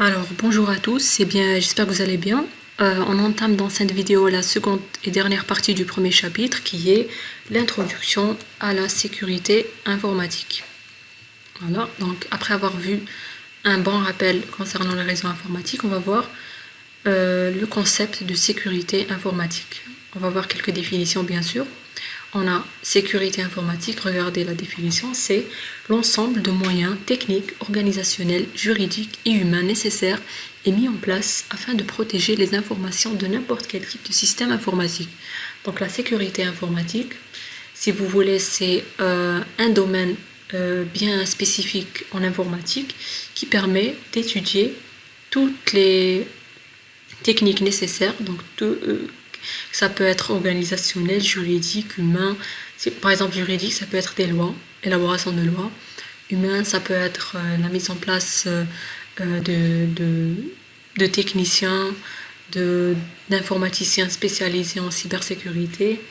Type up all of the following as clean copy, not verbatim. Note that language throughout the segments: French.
Alors, bonjour à tous, j'espère que vous allez bien. On entame dans cette vidéo la seconde et dernière partie du premier chapitre qui est l'introduction à la sécurité informatique. Voilà, donc après avoir vu un bon rappel concernant les réseaux informatiques, on va voir le concept de sécurité informatique. On va voir quelques définitions bien sûr. On a sécurité informatique, regardez la définition, c'est l'ensemble de moyens techniques, organisationnels, juridiques et humains nécessaires et mis en place afin de protéger les informations de n'importe quel type de système informatique. Donc la sécurité informatique, si vous voulez, c'est un domaine bien spécifique en informatique qui permet d'étudier toutes les techniques nécessaires, donc ça peut être organisationnel, juridique, humain. Par exemple, juridique, ça peut être des lois, élaboration de lois. Humain, ça peut être la mise en place de techniciens, d'informaticiens spécialisés en cybersécurité.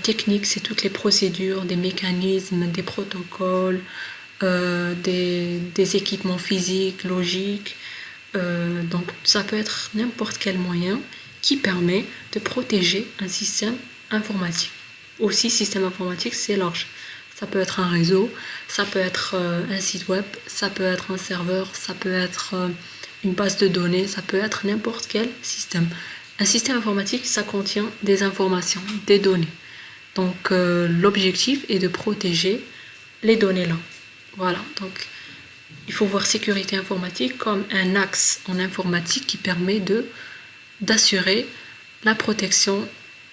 Technique, c'est toutes les procédures, des mécanismes, des protocoles, des équipements physiques, logiques. Donc, ça peut être n'importe quel moyen qui permet de protéger un système informatique. Aussi, système informatique, c'est large. Ça peut être un réseau, ça peut être un site web, ça peut être un serveur, ça peut être une base de données, ça peut être n'importe quel système. Un système informatique, ça contient des informations, des données. Donc, l'objectif est de protéger les données là. Voilà, donc il faut voir sécurité informatique comme un axe en informatique qui permet d'assurer la protection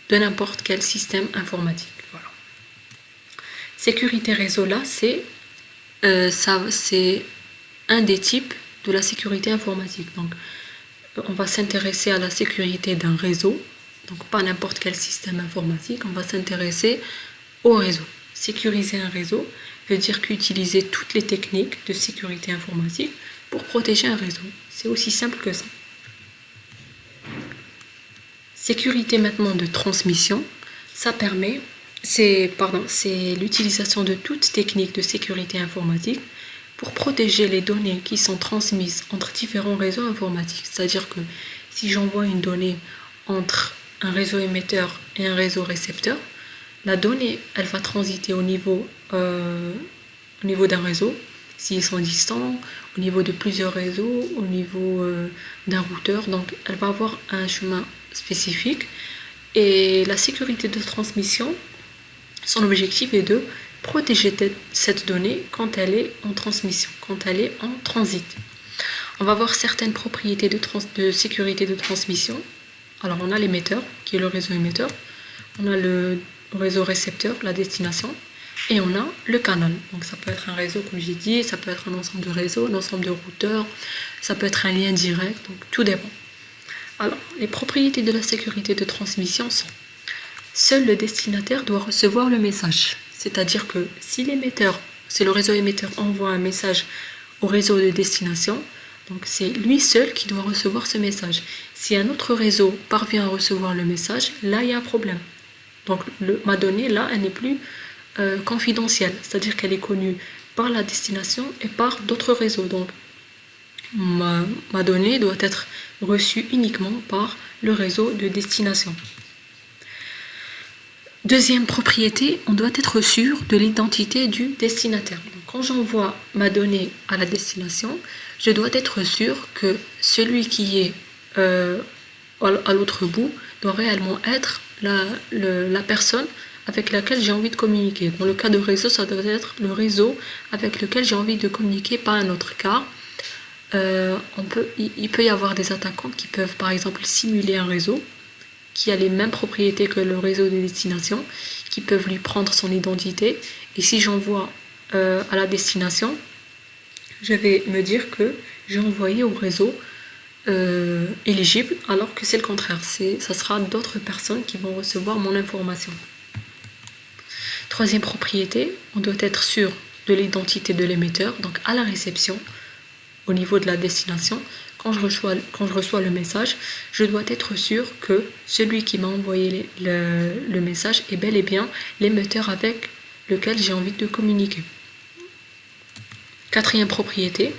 de n'importe quel système informatique. Voilà. Sécurité réseau là, c'est un des types de la sécurité informatique. Donc, on va s'intéresser à la sécurité d'un réseau, donc pas n'importe quel système informatique, on va s'intéresser au réseau. Sécuriser un réseau veut dire qu'utiliser toutes les techniques de sécurité informatique pour protéger un réseau. C'est aussi simple que ça. Sécurité maintenant de transmission, c'est l'utilisation de toute technique de sécurité informatique pour protéger les données qui sont transmises entre différents réseaux informatiques. C'est-à-dire que si j'envoie une donnée entre un réseau émetteur et un réseau récepteur, la donnée, elle va transiter au niveau d'un réseau, s'ils sont distants, au niveau de plusieurs réseaux, au niveau d'un routeur. Donc, elle va avoir un chemin spécifique. Et la sécurité de transmission, son objectif est de protéger cette donnée quand elle est en transmission, quand elle est en transit. On va voir certaines propriétés de sécurité de transmission. Alors, on a l'émetteur, qui est le réseau émetteur. On a le réseau récepteur, la destination. Et on a le canal. Donc, ça peut être un réseau, comme j'ai dit, ça peut être un ensemble de réseaux, un ensemble de routeurs, ça peut être un lien direct, donc tout dépend. Alors, les propriétés de la sécurité de transmission sont: seul le destinataire doit recevoir le message. C'est-à-dire que si le réseau émetteur envoie un message au réseau de destination, donc c'est lui seul qui doit recevoir ce message. Si un autre réseau parvient à recevoir le message, là il y a un problème. Donc ma donnée là, elle n'est plus confidentielle, c'est-à-dire qu'elle est connue par la destination et par d'autres réseaux. Donc ma donnée doit être reçue uniquement par le réseau de destination. Deuxième propriété, on doit être sûr de l'identité du destinataire. Donc, quand j'envoie ma donnée à la destination, je dois être sûr que celui qui est à l'autre bout doit réellement être la personne avec laquelle j'ai envie de communiquer. Dans le cas de réseau, ça doit être le réseau avec lequel j'ai envie de communiquer, pas un autre cas. Il peut y avoir des attaquants qui peuvent par exemple simuler un réseau qui a les mêmes propriétés que le réseau de destination, qui peuvent lui prendre son identité. Et si j'envoie à la destination, je vais me dire que j'ai envoyé au réseau éligible, alors que c'est le contraire. Ça sera d'autres personnes qui vont recevoir mon information. Troisième propriété, on doit être sûr de l'identité de l'émetteur, donc à la réception, au niveau de la destination. Quand je reçois le message, je dois être sûr que celui qui m'a envoyé le message est bel et bien l'émetteur avec lequel j'ai envie de communiquer. Quatrième propriété,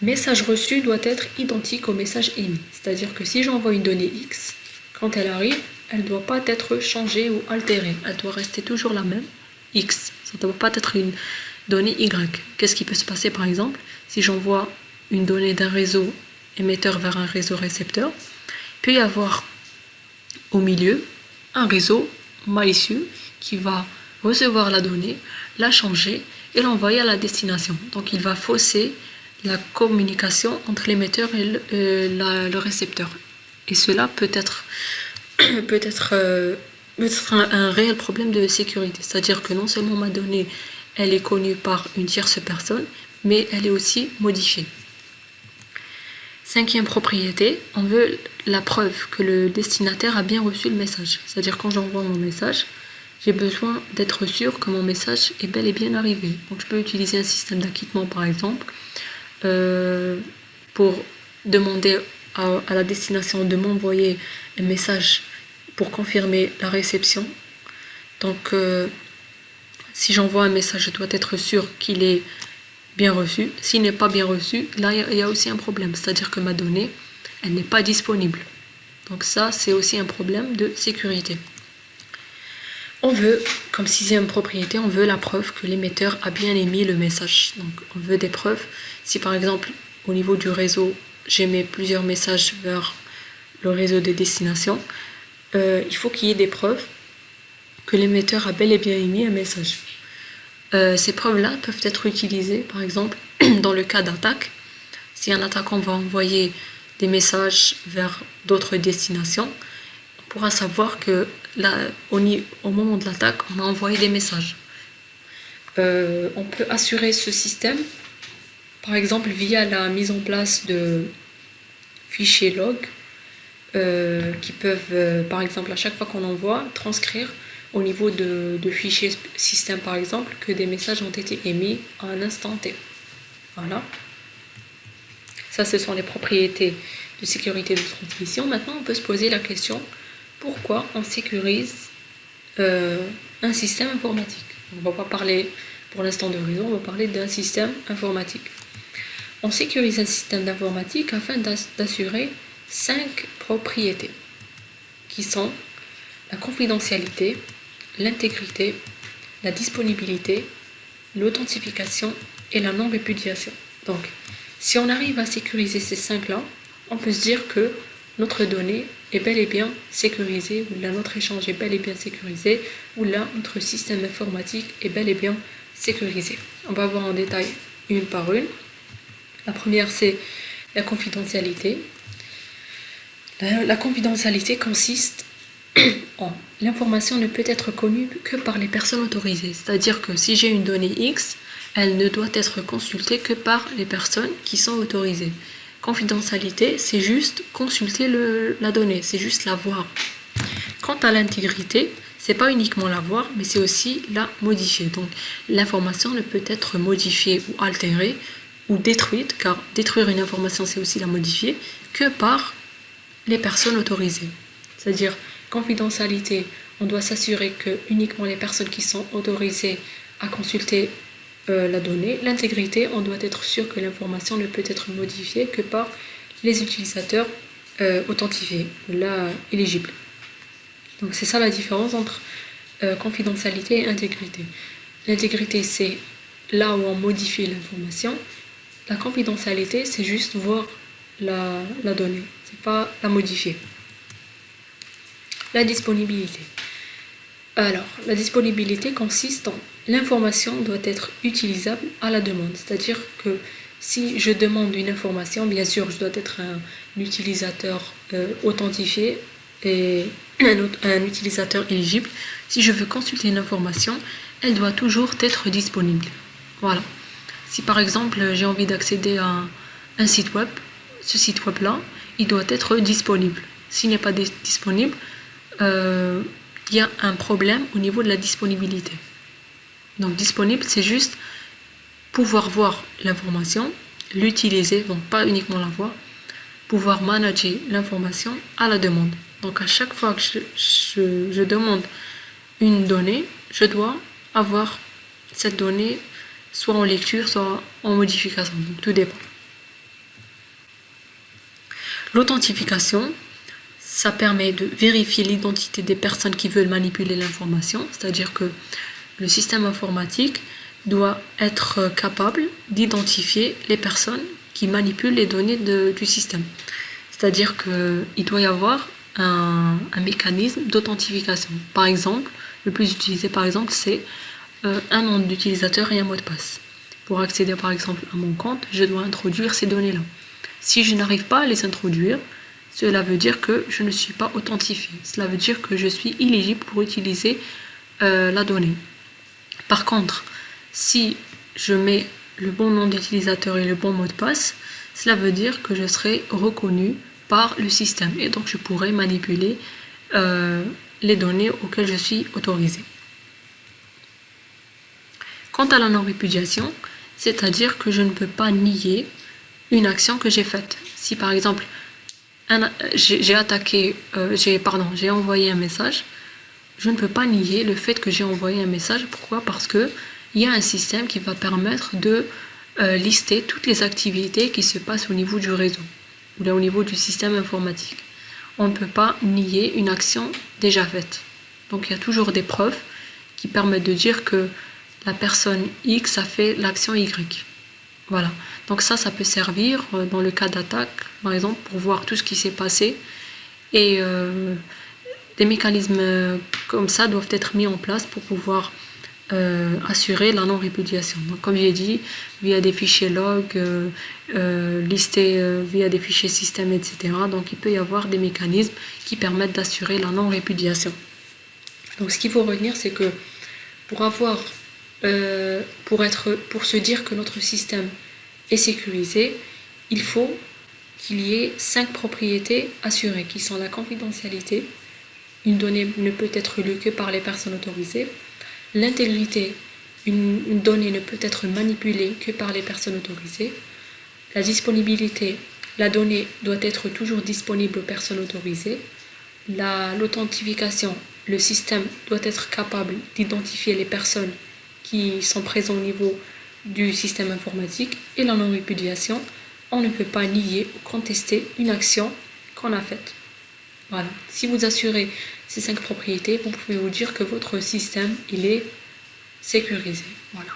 Message reçu doit être identique au message émis. C'est-à-dire que si j'envoie une donnée X, quand elle arrive, elle ne doit pas être changée ou altérée. Elle doit rester toujours la même, X. Ça ne doit pas être une donnée Y. Qu'est-ce qui peut se passer par exemple si j'envoie une donnée d'un réseau émetteur vers un réseau récepteur? Il peut y avoir au milieu un réseau malicieux qui va recevoir la donnée, la changer et l'envoyer à la destination. Donc il va fausser la communication entre l'émetteur et le récepteur. Et cela peut être un réel problème de sécurité. C'est-à-dire que non seulement ma donnée, elle est connue par une tierce personne, mais elle est aussi modifiée. Cinquième propriété, on veut la preuve que le destinataire a bien reçu le message. C'est-à-dire quand j'envoie mon message, j'ai besoin d'être sûr que mon message est bel et bien arrivé. Donc je peux utiliser un système d'acquittement par exemple pour demander à la destination de m'envoyer un message pour confirmer la réception. Donc si j'envoie un message, je dois être sûr qu'il est bien reçu. S'il n'est pas bien reçu, là il y a aussi un problème, c'est-à-dire que ma donnée, elle n'est pas disponible. Donc ça, c'est aussi un problème de sécurité. On veut, comme sixième propriété, on veut la preuve que l'émetteur a bien émis le message. Donc on veut des preuves. Si par exemple, au niveau du réseau, j'émets plusieurs messages vers le réseau des destinations, il faut qu'il y ait des preuves que l'émetteur a bel et bien émis un message. Ces preuves-là peuvent être utilisées, par exemple, dans le cas d'attaque. Si un attaquant va envoyer des messages vers d'autres destinations, on pourra savoir que là, au moment de l'attaque, on a envoyé des messages. On peut assurer ce système, par exemple, via la mise en place de fichiers log qui peuvent, par exemple, à chaque fois qu'on envoie, transcrire au niveau de fichiers système par exemple, que des messages ont été émis à un instant T. Voilà. Ça, ce sont les propriétés de sécurité de transmission. Maintenant, on peut se poser la question, pourquoi on sécurise un système informatique? On ne va pas parler pour l'instant de réseau, on va parler d'un système informatique. On sécurise un système d'informatique afin d'assurer 5 propriétés qui sont la confidentialité, l'intégrité, la disponibilité, l'authentification et la non-répudiation. Donc, si on arrive à sécuriser ces 5-là, on peut se dire que notre donnée est bel et bien sécurisée, ou là notre échange est bel et bien sécurisé, ou là notre système informatique est bel et bien sécurisé. On va voir en détail une par une. La première, c'est la confidentialité. La confidentialité consiste l'information ne peut être connue que par les personnes autorisées. C'est-à-dire que si j'ai une donnée X, elle ne doit être consultée que par les personnes qui sont autorisées. Confidentialité, c'est juste consulter la donnée, c'est juste la voir. Quant à l'intégrité, c'est pas uniquement la voir, mais c'est aussi la modifier. Donc l'information ne peut être modifiée ou altérée ou détruite, car détruire une information, c'est aussi la modifier, que par les personnes autorisées. C'est-à-dire confidentialité, on doit s'assurer que uniquement les personnes qui sont autorisées à consulter la donnée. L'intégrité, on doit être sûr que l'information ne peut être modifiée que par les utilisateurs authentifiés, là éligibles. Donc c'est ça la différence entre confidentialité et intégrité. L'intégrité, c'est là où on modifie l'information. La confidentialité, c'est juste voir la donnée, c'est pas la modifier. La disponibilité. Alors, la disponibilité consiste en l'information doit être utilisable à la demande. C'est-à-dire que si je demande une information, bien sûr, je dois être un utilisateur authentifié et un utilisateur éligible. Si je veux consulter une information, elle doit toujours être disponible. Voilà. Si par exemple, j'ai envie d'accéder à un site web, ce site web-là, il doit être disponible. S'il n'est pas disponible, il y a un problème au niveau de la disponibilité. Donc disponible, c'est juste pouvoir voir l'information, l'utiliser, donc pas uniquement la voir, pouvoir manager l'information à la demande. Donc à chaque fois que je demande une donnée, je dois avoir cette donnée soit en lecture, soit en modification. Donc tout dépend. L'authentification, ça permet de vérifier l'identité des personnes qui veulent manipuler l'information, c'est-à-dire que le système informatique doit être capable d'identifier les personnes qui manipulent les données du système. C'est-à-dire qu'il doit y avoir un mécanisme d'authentification. Par exemple, le plus utilisé par exemple, c'est un nom d'utilisateur et un mot de passe. Pour accéder par exemple à mon compte, je dois introduire ces données-là. Si je n'arrive pas à les introduire, cela veut dire que je ne suis pas authentifié. Cela veut dire que je suis éligible pour utiliser la donnée. Par contre, si je mets le bon nom d'utilisateur et le bon mot de passe, cela veut dire que je serai reconnu par le système et donc je pourrai manipuler les données auxquelles je suis autorisé. Quant à la non-répudiation, c'est-à-dire que je ne peux pas nier une action que j'ai faite. Si par exemple, j'ai envoyé un message, je ne peux pas nier le fait que j'ai envoyé un message. Pourquoi? Parce qu'il y a un système qui va permettre de lister toutes les activités qui se passent au niveau du réseau ou là au niveau du système informatique. On ne peut pas nier une action déjà faite. Donc il y a toujours des preuves qui permettent de dire que la personne X a fait l'action Y. Voilà. Donc ça peut servir dans le cas d'attaque, par exemple, pour voir tout ce qui s'est passé. Et des mécanismes comme ça doivent être mis en place pour pouvoir assurer la non-répudiation. Donc, comme j'ai dit, via des fichiers log, listés via des fichiers système, etc. Donc, il peut y avoir des mécanismes qui permettent d'assurer la non-répudiation. Donc, ce qu'il faut retenir, c'est que pour se dire que notre système est sécurisé, il faut qu'il y ait 5 propriétés assurées, qui sont la confidentialité. Une donnée ne peut être lue que par les personnes autorisées. L'intégrité, une donnée ne peut être manipulée que par les personnes autorisées. La disponibilité, la donnée doit être toujours disponible aux personnes autorisées. L'authentification, le système doit être capable d'identifier les personnes qui sont présentes au niveau du système informatique. Et la non-répudiation, on ne peut pas nier ou contester une action qu'on a faite. Voilà. Si vous assurez ces 5 propriétés, vous pouvez vous dire que votre système, il est sécurisé. Voilà.